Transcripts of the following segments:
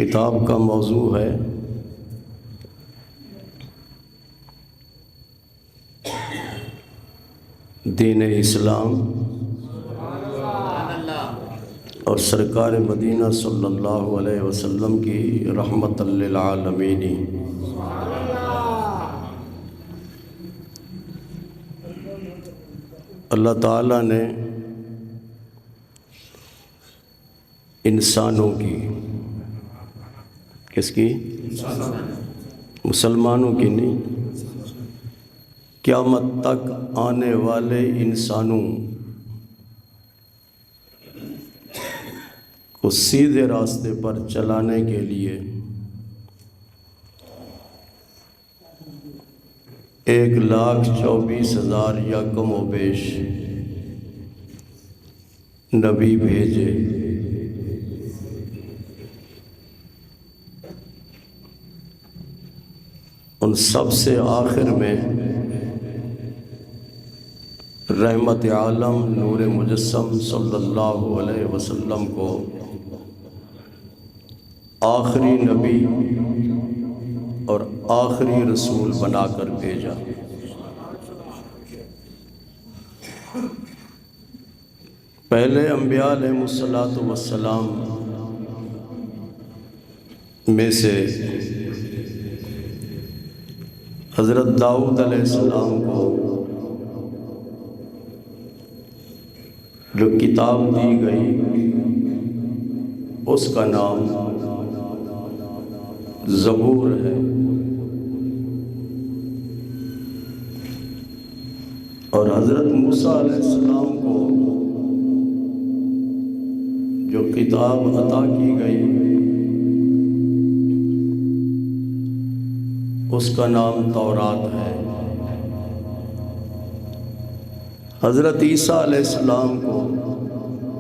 خطاب کا موضوع ہے دین اسلام اور سرکار مدینہ صلی اللہ علیہ وسلم کی رحمت للعالمین۔ اللہ تعالیٰ نے انسانوں کی، کس کی؟ مسلمانوں کی نہیں، قیامت تک آنے والے انسانوں کو سیدھے راستے پر چلانے کے لیے 1,24,000 یا کم و بیش نبی بھیجے۔ ان سب سے آخر میں رحمت عالم نور مجسم صلی اللہ علیہ وسلم کو آخری نبی اور آخری رسول بنا کر بھیجا۔ پہلے انبیاء علیہ السلام میں سے حضرت داؤد علیہ السلام کو جو کتاب دی گئی اس کا نام زبور ہے، اور حضرت موسیٰ علیہ السلام کو جو کتاب عطا کی گئی اس کا نام تورات ہے۔ حضرت عیسیٰ علیہ السلام کو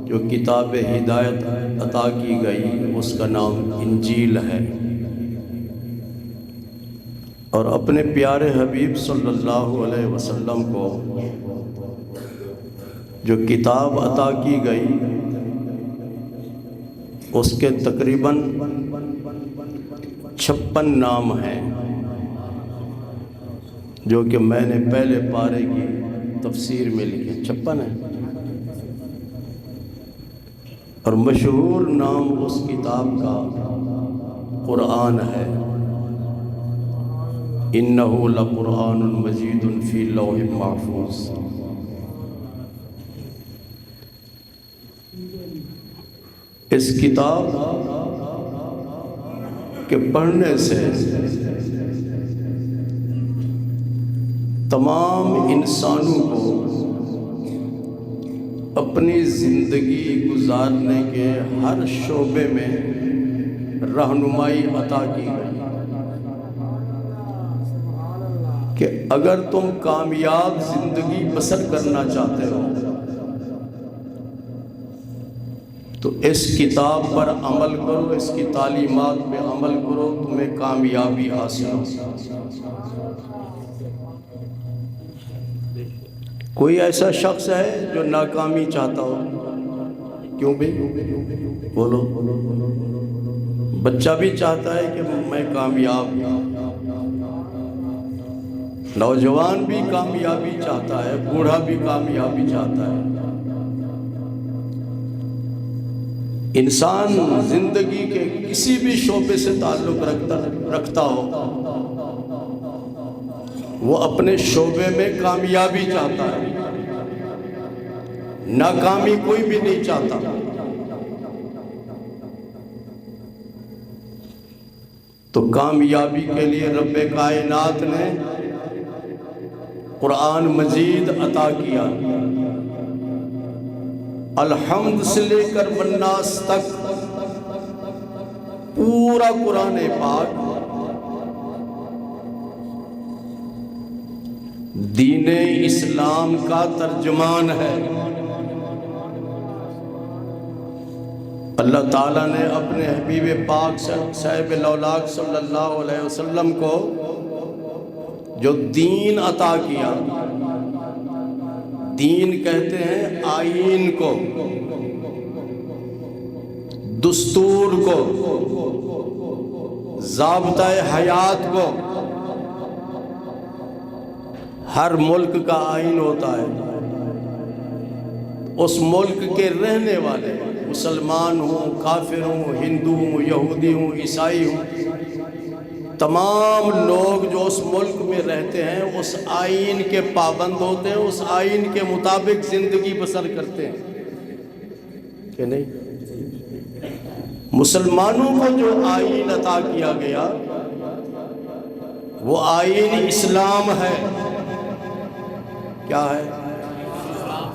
جو کتاب ہدایت عطا کی گئی اس کا نام انجیل ہے، اور اپنے پیارے حبیب صلی اللہ علیہ وسلم کو جو کتاب عطا کی گئی اس کے تقریباً 56 نام ہیں، جو کہ میں نے پہلے پارے کی تفسیر میں لکھے 56 ہیں، اور مشہور نام اس کتاب کا قرآن ہے۔ انہ لقرآن مجید فی لوح محفوظ۔ اس کتاب کے پڑھنے سے تمام انسانوں کو اپنی زندگی گزارنے کے ہر شعبے میں رہنمائی عطا کی گئی کہ اگر تم کامیاب زندگی بسر کرنا چاہتے ہو تو اس کتاب پر عمل کرو، اس کی تعلیمات پہ عمل کرو، تمہیں کامیابی حاصل ہو۔ کوئی ایسا شخص ہے جو ناکامی چاہتا ہو؟ کیوں بھی؟ بولو۔ بچہ بھی چاہتا ہے کہ میں کامیاب ہوں، نوجوان بھی کامیابی چاہتا ہے، بوڑھا بھی کامیابی چاہتا ہے۔ انسان زندگی کے کسی بھی شعبے سے تعلق رکھتا ہو، وہ اپنے شعبے میں کامیابی چاہتا ہے، ناکامی کوئی بھی نہیں چاہتا۔ تو کامیابی کے لیے رب کائنات نے قرآن مجید عطا کیا۔ الحمد سے لے کر والناس تک پورا قرآن پاک دین اسلام کا ترجمان ہے۔ اللہ تعالیٰ نے اپنے حبیب پاک صاحب الاولاق صلی اللہ علیہ وسلم کو جو دین عطا کیا، دین کہتے ہیں آئین کو، دستور کو، ضابطۂ حیات کو، ہر ملک کا آئین ہوتا ہے۔ اس ملک کے رہنے والے مسلمان ہوں، کافر ہوں، ہندو ہوں، یہودی ہوں، عیسائی ہوں، تمام لوگ جو اس ملک میں رہتے ہیں اس آئین کے پابند ہوتے ہیں، اس آئین کے مطابق زندگی بسر کرتے ہیں کہ نہیں؟ مسلمانوں کو جو آئین عطا کیا گیا وہ آئین اسلام ہے۔ کیا ہے؟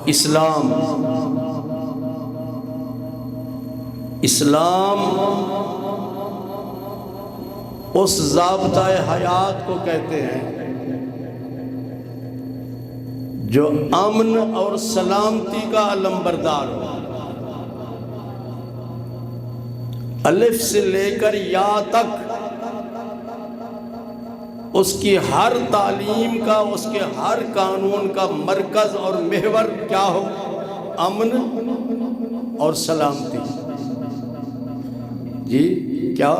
اسلام۔ اسلام اس ضابطۂ حیات کو کہتے ہیں جو امن اور سلامتی کا علمبردار ہو۔ الف سے لے کر یا تک اس کی ہر تعلیم کا، اس کے ہر قانون کا مرکز اور محور کیا ہو؟ امن اور سلامتی۔ جی کیا؟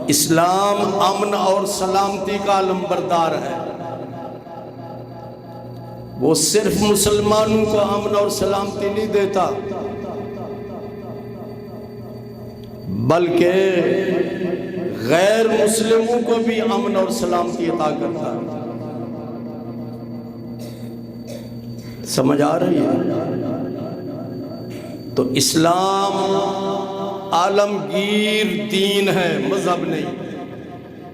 اسلام امن اور سلامتی کا علمبردار ہے۔ وہ صرف مسلمانوں کو امن اور سلامتی نہیں دیتا بلکہ غیر مسلموں کو بھی امن اور سلامتی عطا کرتا ہے۔ سمجھ آ رہی ہے؟ تو اسلام عالمگیر دین ہے، مذہب نہیں۔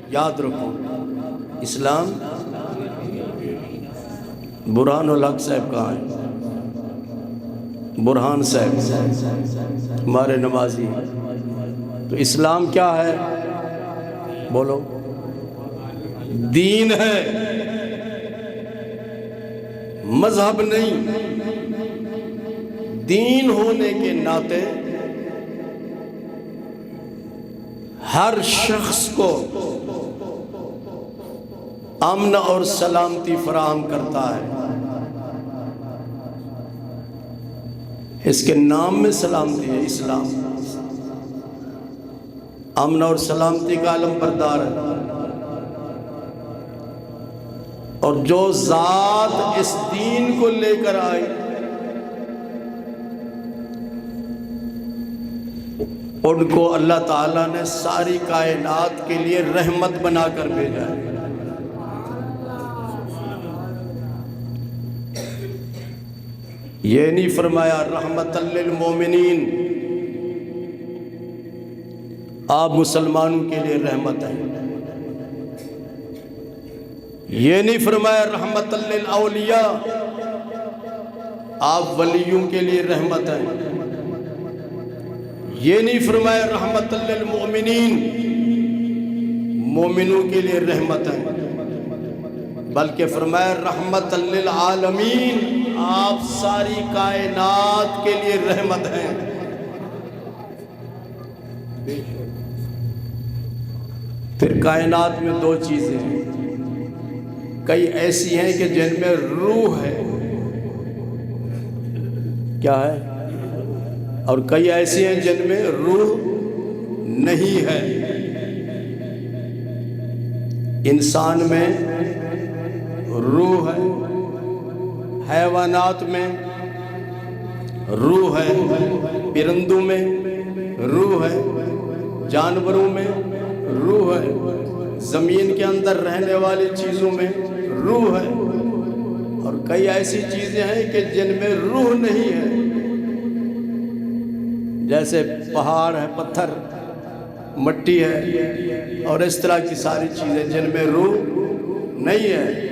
یاد رکھو، اسلام۔ برہان الحق صاحب کہاں ہیں؟ برہان صاحب ہمارے نمازی۔ تو اسلام کیا ہے؟ بولو۔ دین ہے، مذہب نہیں۔ دین ہونے کے ناطے ہر شخص کو امن اور سلامتی فراہم کرتا ہے۔ اس کے نام میں سلامتی ہے، اسلام امن اور سلامتی کا علمبردار ہے۔ اور جو ذات اس دین کو لے کر آئی ان کو اللہ تعالیٰ نے ساری کائنات کے لیے رحمت بنا کر بھیجا ہے۔ یہ نہیں فرمایا رحمت للمومنین، آپ مسلمانوں کے لیے رحمت ہے۔ یہ نہیں فرمایا رحمت للاولیاء، آپ ولیوں کے لیے رحمت ہے۔ یہ نہیں فرمایا رحمت للمؤمنین، مومنوں کے لیے رحمت ہے، بلکہ فرمایا رحمت للعالمین، آپ ساری کائنات کے لیے رحمت ہیں۔ پھر کائنات میں دو چیزیں ہیں، کئی ایسی ہیں کہ جن میں روح ہے، کیا ہے؟ اور کئی ایسی ہیں جن میں روح نہیں ہے۔ انسان میں روح ہے، حیوانات میں روح ہے، پرندوں میں روح ہے، جانوروں میں روح ہے، زمین کے اندر رہنے والی چیزوں میں روح ہے، اور کئی ایسی چیزیں ہیں کہ جن میں روح نہیں ہے، جیسے پہاڑ ہے، پتھر، مٹی ہے، اور اس طرح کی ساری چیزیں جن میں روح نہیں ہے۔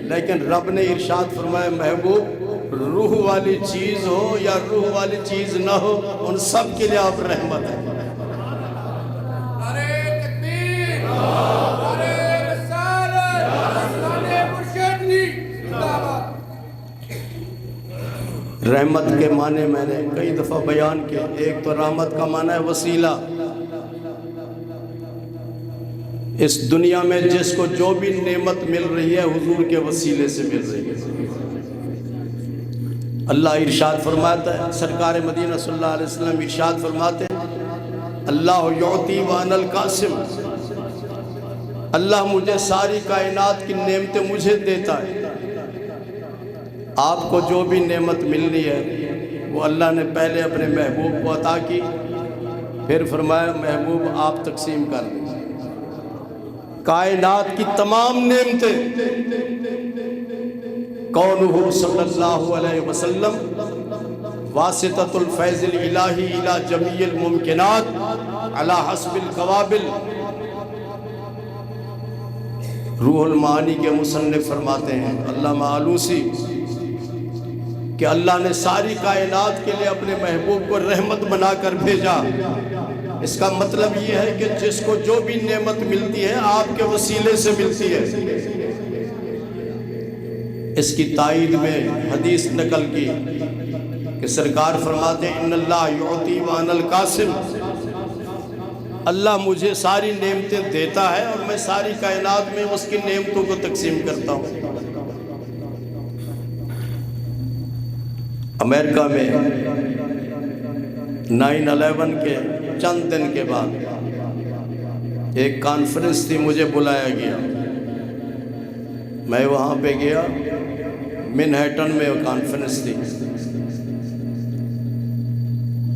لیکن رب نے ارشاد فرمایا محبوب، روح والی چیز ہو یا روح والی چیز نہ ہو، ان سب کے لیے آپ رحمت ہیں۔ رحمت کے معنی میں نے کئی دفعہ بیان کیا۔ ایک تو رحمت کا معنی ہے وسیلہ، اس دنیا میں جس کو جو بھی نعمت مل رہی ہے حضور کے وسیلے سے مل رہی ہے۔ اللہ ارشاد فرماتا ہے، سرکار مدینہ صلی اللہ علیہ وسلم ارشاد فرماتے ہیں اللہ یعطی وانا القاسم، اللہ مجھے ساری کائنات کی نعمتیں مجھے دیتا ہے۔ آپ کو جو بھی نعمت ملنی ہے وہ اللہ نے پہلے اپنے محبوب کو عطا کی، پھر فرمایا محبوب آپ تقسیم کر دیں۔ کائنات کی تمام نعمتیں کونہ صلی اللہ علیہ وسلم واسطۃ الفیض الالہی الی جمیع الممکنات علی حسب القوابل۔ روح المعانی کے مصنف فرماتے ہیں علامہ آلوسی کہ اللہ نے ساری کائنات کے لیے اپنے محبوب کو رحمت بنا کر بھیجا۔ اس کا مطلب یہ ہے کہ جس کو جو بھی نعمت ملتی ہے آپ کے وسیلے سے ملتی ہے۔ اس کی تائید میں حدیث نقل کی کہ سرکار فرماتے ہیں ان اللہ یعطی وانا القاسم، اللہ مجھے ساری نعمتیں دیتا ہے اور میں ساری کائنات میں اس کی نعمتوں کو تقسیم کرتا ہوں۔ امریکہ میں 9/11 کے چند دن کے بعد ایک کانفرنس تھی، مجھے بلایا گیا، میں وہاں پہ گیا، منہیٹن میں وہ کانفرنس تھی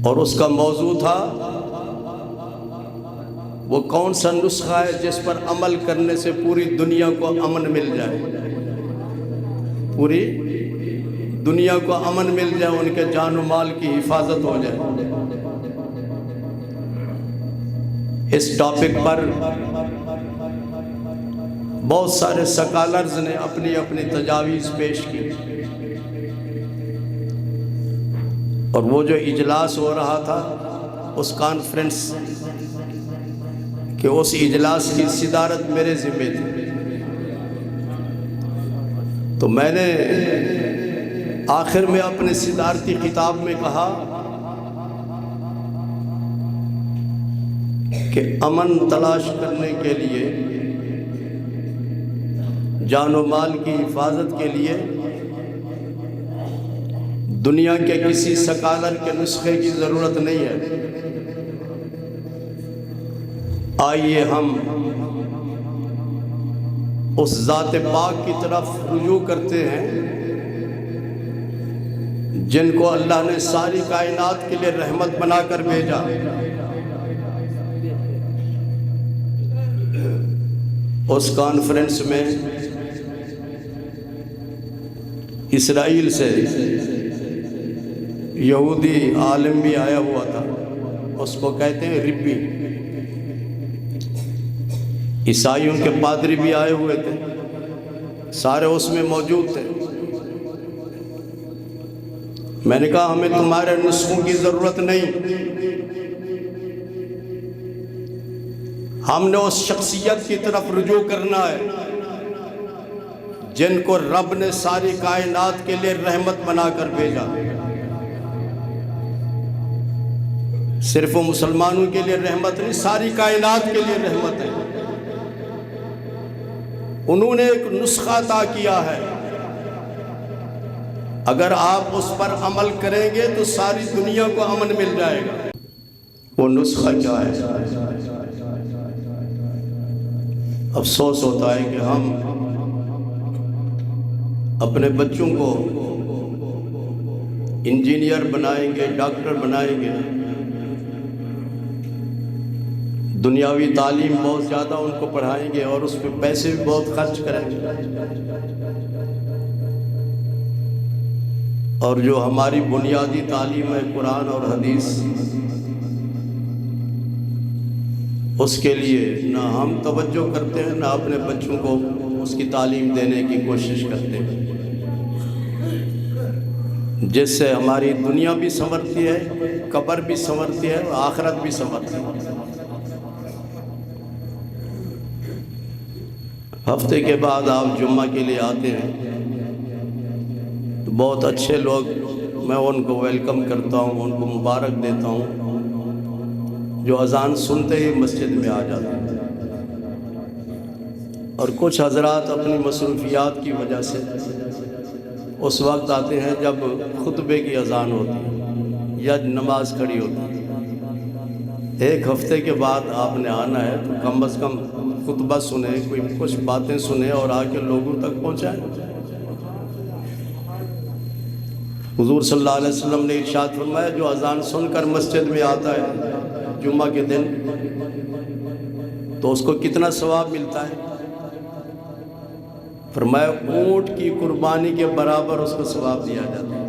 اور اس کا موضوع تھا وہ کون سا نسخہ ہے جس پر عمل کرنے سے پوری دنیا کو امن مل جائے، پوری دنیا کو امن مل جائے، ان کے جان و مال کی حفاظت ہو جائے۔ اس ٹاپک پر بہت سارے سکالرز نے اپنی اپنی تجاویز پیش کی اور وہ جو اجلاس ہو رہا تھا اس کانفرنس کہ اس اجلاس کی صدارت میرے ذمہ تھی، تو میں نے آخر میں اپنے صدارتی خطاب میں کہا کہ امن تلاش کرنے کے لیے، جان و مال کی حفاظت کے لیے دنیا کے کسی سکالر کے نسخے کی ضرورت نہیں ہے۔ آئیے ہم اس ذات پاک کی طرف رجوع کرتے ہیں جن کو اللہ نے ساری کائنات کے لیے رحمت بنا کر بھیجا۔ اس کانفرنس میں اسرائیل سے یہودی عالم بھی آیا ہوا تھا، اس کو کہتے ہیں ربی۔ عیسائیوں کے پادری بھی آئے ہوئے تھے، سارے اس میں موجود تھے۔ میں نے کہا ہمیں تمہارے نسخوں کی ضرورت نہیں، ہم نے اس شخصیت کی طرف رجوع کرنا ہے جن کو رب نے ساری کائنات کے لیے رحمت بنا کر بھیجا۔ صرف وہ مسلمانوں کے لیے رحمت نہیں، ساری کائنات کے لیے رحمت ہے۔ انہوں نے ایک نسخہ عطا کیا ہے، اگر آپ اس پر عمل کریں گے تو ساری دنیا کو امن مل جائے گا۔ وہ نسخہ کیا ہے؟ افسوس ہوتا ہے کہ ہم اپنے بچوں کو انجینئر بنائیں گے، ڈاکٹر بنائیں گے، دنیاوی تعلیم بہت زیادہ ان کو پڑھائیں گے اور اس پہ پیسے بھی بہت خرچ کریں گے، اور جو ہماری بنیادی تعلیم ہے قرآن اور حدیث، اس کے لیے نہ ہم توجہ کرتے ہیں، نہ اپنے بچوں کو اس کی تعلیم دینے کی کوشش کرتے ہیں، جس سے ہماری دنیا بھی سنورتی ہے، قبر بھی سنورتی ہے اور آخرت بھی سنورتی ہے۔ ہفتے کے بعد آپ جمعہ کے لیے آتے ہیں تو بہت اچھے لوگ، میں ان کو ویلکم کرتا ہوں، ان کو مبارک دیتا ہوں، جو اذان سنتے ہی مسجد میں آ جاتے ہیں، اور کچھ حضرات اپنی مصروفیات کی وجہ سے اس وقت آتے ہیں جب خطبے کی اذان ہوتی ہے یا نماز کھڑی ہوتی ہے۔ ایک ہفتے کے بعد آپ نے آنا ہے تو کم از کم خطبہ سنیں، کوئی کچھ باتیں سنیں اور آ کے لوگوں تک پہنچائیں۔ حضور صلی اللہ علیہ وسلم نے ارشاد فرمایا جو اذان سن کر مسجد میں آتا ہے جمعہ کے دن تو اس کو کتنا ثواب ملتا ہے؟ فرمایا اونٹ کی قربانی کے برابر اس کو ثواب دیا جاتا ہے۔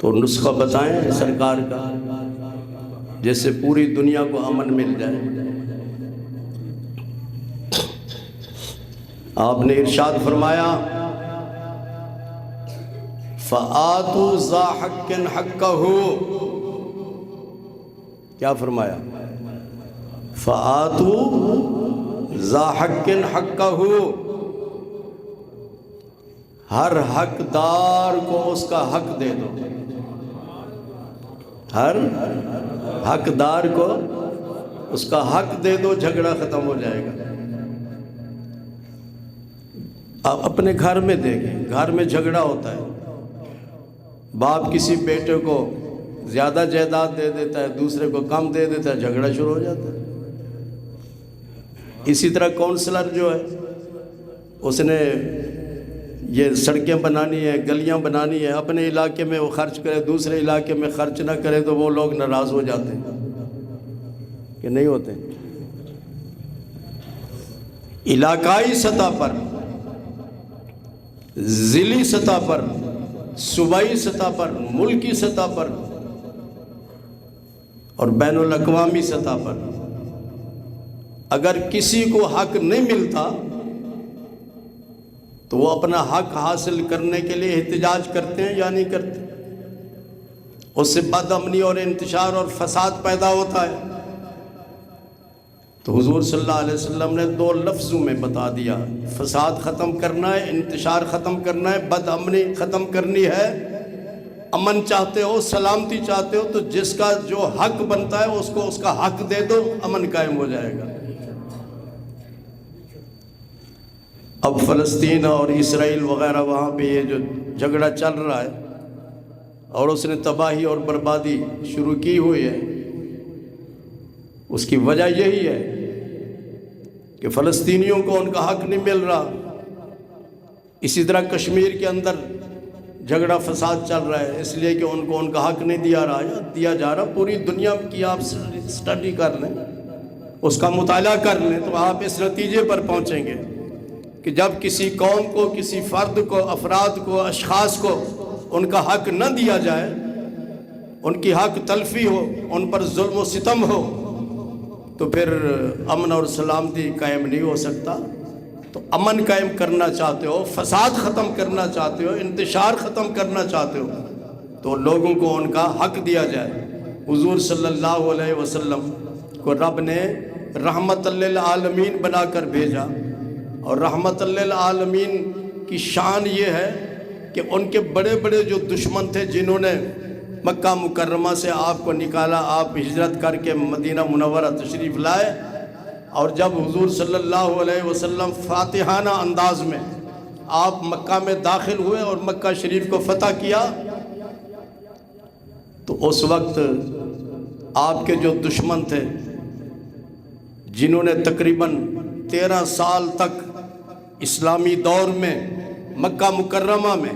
تو نسخہ بتائیں سرکار کا جس سے پوری دنیا کو امن مل جائے۔ آپ نے ارشاد فرمایا فَآتُوا ذَا حَقٍّ حَقَّهُ، کیا فرمایا؟ فَآتُوا ذَا حَقٍّ حَقَّهُ، ہر حقدار کو اس کا حق دے دو، ہر حقدار کو اس کا حق دے دو، جھگڑا ختم ہو جائے گا۔ آپ اپنے گھر میں دیکھیں، گھر میں جھگڑا ہوتا ہے، باپ کسی بیٹے کو زیادہ جائیداد دے دیتا ہے، دوسرے کو کم دے دیتا ہے، جھگڑا شروع ہو جاتا ہے۔ اسی طرح کونسلر جو ہے اس نے یہ سڑکیں بنانی ہے، گلیاں بنانی ہے، اپنے علاقے میں وہ خرچ کرے، دوسرے علاقے میں خرچ نہ کرے تو وہ لوگ ناراض ہو جاتے ہیں کہ نہیں ہوتے؟ علاقائی سطح پر، ضلعی سطح پر، صوبائی سطح پر، ملکی سطح پر اور بین الاقوامی سطح پر اگر کسی کو حق نہیں ملتا تو وہ اپنا حق حاصل کرنے کے لیے احتجاج کرتے ہیں یا نہیں کرتے؟ اس سے بد امنی اور انتشار اور فساد پیدا ہوتا ہے۔ تو حضور صلی اللہ علیہ وسلم نے 2 لفظوں میں بتا دیا، فساد ختم کرنا ہے، انتشار ختم کرنا ہے، بد امنی ختم کرنی ہے۔ امن چاہتے ہو، سلامتی چاہتے ہو تو جس کا جو حق بنتا ہے اس کو اس کا حق دے دو، امن قائم ہو جائے گا۔ اب فلسطین اور اسرائیل وغیرہ وہاں پہ یہ جو جھگڑا چل رہا ہے اور اس نے تباہی اور بربادی شروع کی ہوئی ہے، اس کی وجہ یہی ہے کہ فلسطینیوں کو ان کا حق نہیں مل رہا۔ اسی طرح کشمیر کے اندر جھگڑا فساد چل رہا ہے اس لیے کہ ان کو ان کا حق نہیں دیا رہا یا دیا جا رہا۔ پوری دنیا کی آپ سٹڈی کر لیں، اس کا مطالعہ کر لیں تو آپ اس نتیجے پر پہنچیں گے کہ جب کسی قوم کو، کسی فرد کو، افراد کو، اشخاص کو ان کا حق نہ دیا جائے، ان کی حق تلفی ہو، ان پر ظلم و ستم ہو، تو پھر امن اور سلامتی قائم نہیں ہو سکتا۔ تو امن قائم کرنا چاہتے ہو، فساد ختم کرنا چاہتے ہو، انتشار ختم کرنا چاہتے ہو تو لوگوں کو ان کا حق دیا جائے۔ حضور صلی اللہ علیہ وسلم کو رب نے رحمت للعالمین بنا کر بھیجا، اور رحمت للعالمین کی شان یہ ہے کہ ان کے بڑے بڑے جو دشمن تھے جنہوں نے مکہ مکرمہ سے آپ کو نکالا، آپ ہجرت کر کے مدینہ منورہ تشریف لائے، اور جب حضور صلی اللہ علیہ وسلم فاتحانہ انداز میں آپ مکہ میں داخل ہوئے اور مکہ شریف کو فتح کیا، تو اس وقت آپ کے جو دشمن تھے جنہوں نے تقریباً 13 سال تک اسلامی دور میں مکہ مکرمہ میں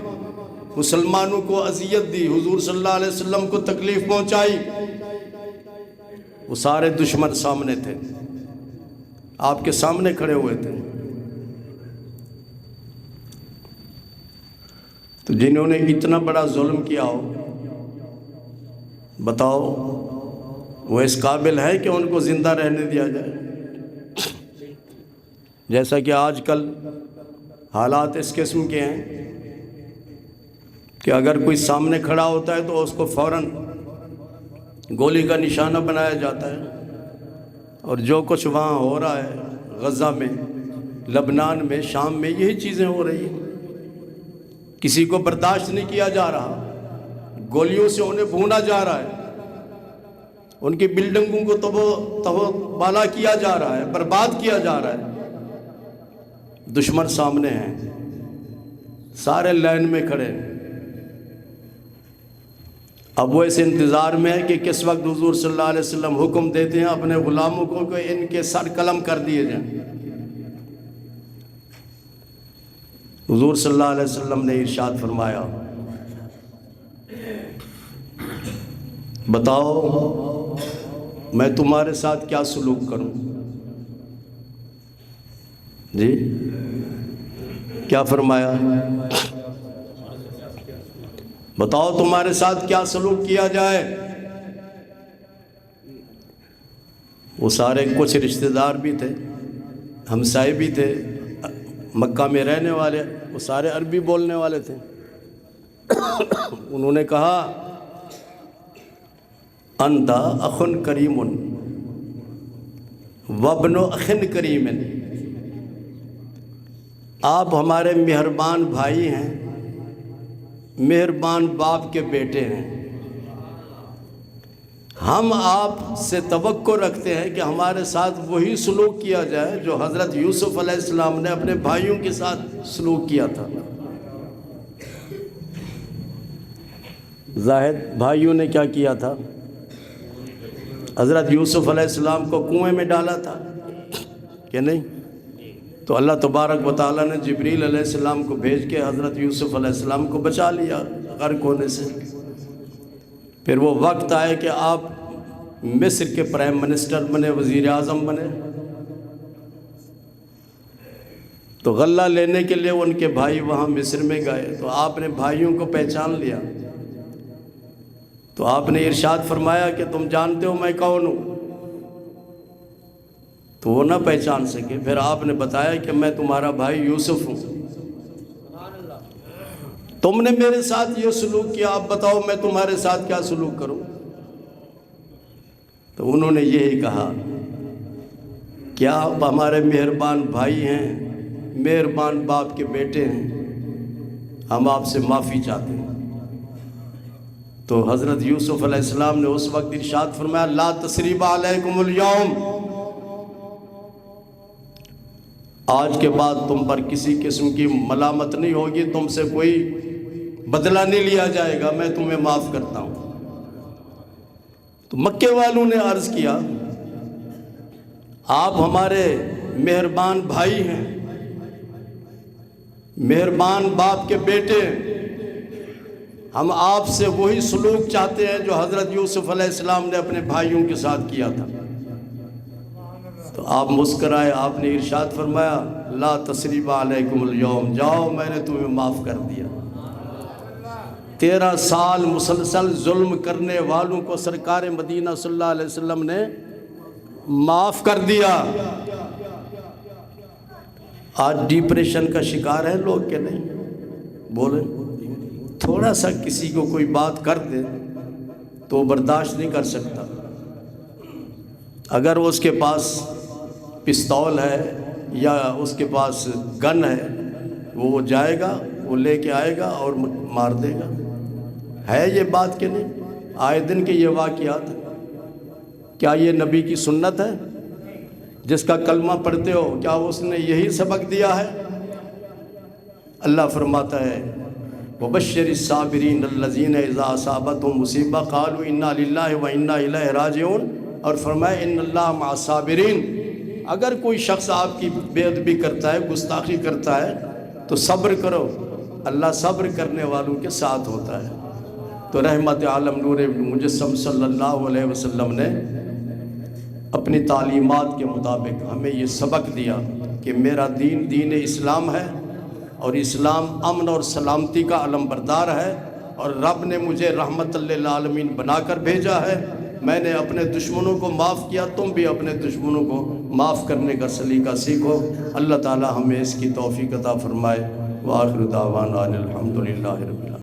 مسلمانوں کو اذیت دی، حضور صلی اللہ علیہ وسلم کو تکلیف پہنچائی، وہ سارے دشمن سامنے تھے، آپ کے سامنے کھڑے ہوئے تھے۔ تو جنہوں نے اتنا بڑا ظلم کیا ہو، بتاؤ وہ اس قابل ہے کہ ان کو زندہ رہنے دیا جائے؟ جیسا کہ آج کل حالات اس قسم کے ہیں کہ اگر کوئی سامنے کھڑا ہوتا ہے تو اس کو فوراً گولی کا نشانہ بنایا جاتا ہے، اور جو کچھ وہاں ہو رہا ہے غزہ میں، لبنان میں، شام میں، یہی چیزیں ہو رہی ہیں۔ کسی کو برداشت نہیں کیا جا رہا، گولیوں سے انہیں بھونا جا رہا ہے، ان کی بلڈنگوں کو تباہ بالا کیا جا رہا ہے، برباد کیا جا رہا ہے۔ دشمن سامنے ہیں، سارے لائن میں کھڑے ہیں، اب وہ اس انتظار میں ہے کہ کس وقت حضور صلی اللہ علیہ وسلم حکم دیتے ہیں اپنے غلاموں کو کہ ان کے سر قلم کر دیے جائیں۔ حضور صلی اللہ علیہ وسلم نے ارشاد فرمایا، بتاؤ میں تمہارے ساتھ کیا سلوک کروں؟ جی کیا فرمایا؟ بتاؤ تمہارے ساتھ کیا سلوک کیا جائے؟ وہ سارے کچھ رشتہ دار بھی تھے، ہمسائے بھی تھے، مکہ میں رہنے والے، وہ سارے عربی بولنے والے تھے۔ انہوں نے کہا انت اخ کریم وابن اخ کریم، آپ ہمارے مہربان بھائی ہیں، مہربان باپ کے بیٹے ہیں۔ ہم آپ سے توقع رکھتے ہیں کہ ہمارے ساتھ وہی سلوک کیا جائے جو حضرت یوسف علیہ السلام نے اپنے بھائیوں کے ساتھ سلوک کیا تھا۔ زاہد بھائیوں نے کیا کیا تھا؟ حضرت یوسف علیہ السلام کو کنویں میں ڈالا تھا کہ نہیں؟ تو اللہ تبارک و تعالیٰ نے جبریل علیہ السلام کو بھیج کے حضرت یوسف علیہ السلام کو بچا لیا غرق ہونے سے۔ پھر وہ وقت آئے کہ آپ مصر کے پرائم منسٹر بنے، وزیر اعظم بنے، تو غلہ لینے کے لیے ان کے بھائی وہاں مصر میں گئے، تو آپ نے بھائیوں کو پہچان لیا، تو آپ نے ارشاد فرمایا کہ تم جانتے ہو میں کون ہوں؟ تو وہ نہ پہچان سکے، پھر آپ نے بتایا کہ میں تمہارا بھائی یوسف ہوں، تم نے میرے ساتھ یہ سلوک کیا، اب بتاؤ میں تمہارے ساتھ کیا سلوک کروں؟ تو انہوں نے یہی کہا، کیا آپ ہمارے مہربان بھائی ہیں، مہربان باپ کے بیٹے ہیں، ہم آپ سے معافی چاہتے ہیں۔ تو حضرت یوسف علیہ السلام نے اس وقت ارشاد فرمایا، لا تثریب علیکم اليوم، آج کے بعد تم پر کسی قسم کی ملامت نہیں ہوگی، تم سے کوئی بدلہ نہیں لیا جائے گا، میں تمہیں معاف کرتا ہوں۔ تو مکے والوں نے عرض کیا، آپ ہمارے مہربان بھائی ہیں، مہربان باپ کے بیٹے، ہم آپ سے وہی سلوک چاہتے ہیں جو حضرت یوسف علیہ السلام نے اپنے بھائیوں کے ساتھ کیا تھا۔ تو آپ مسکرائے، آپ نے ارشاد فرمایا، لا تثریب علیکم اليوم، جاؤ میں نے تمہیں معاف کر دیا۔ 13 سال مسلسل ظلم کرنے والوں کو سرکار مدینہ صلی اللہ علیہ وسلم نے معاف کر دیا۔ آج ڈپریشن کا شکار ہے لوگ کہ نہیں؟ بولیں، تھوڑا سا کسی کو کوئی بات کر دے تو وہ برداشت نہیں کر سکتا، اگر اس کے پاس پستول ہے یا اس کے پاس گن ہے، وہ جائے گا، وہ لے کے آئے گا اور مار دے گا۔ ہے یہ بات کہ نہیں؟ آئے دن کے یہ واقعات ہیں۔ کیا یہ نبی کی سنت ہے؟ جس کا کلمہ پڑھتے ہو کیا اس نے یہی سبق دیا ہے؟ اللہ فرماتا ہے، وَبَشِّرِ الصَّابِرِينَ الَّذِينَ إِذَا أَصَابَتْهُمْ مُصِیبَۃٌ قَالُوا إِنَّا لِلَّهِ وَإِنَّا إِلَیْهِ رَاجِعُونَ، اور فرمایا إِنَّ اللَّهَ مَعَ الصَّابِرِينَ، اگر کوئی شخص آپ کی بے ادبی کرتا ہے، گستاخی کرتا ہے تو صبر کرو، اللہ صبر کرنے والوں کے ساتھ ہوتا ہے۔ تو رحمت عالم نور مجسم صلی اللہ علیہ وسلم نے اپنی تعلیمات کے مطابق ہمیں یہ سبق دیا کہ میرا دین دین اسلام ہے، اور اسلام امن اور سلامتی کا علم بردار ہے، اور رب نے مجھے رحمت للعالمین بنا کر بھیجا ہے۔ میں نے اپنے دشمنوں کو معاف کیا، تم بھی اپنے دشمنوں کو معاف کرنے کا سلیقہ سیکھو۔ اللہ تعالی ہمیں اس کی توفیق عطا فرمائے۔ وآخر دعوانا الحمدللہ رب العالمین۔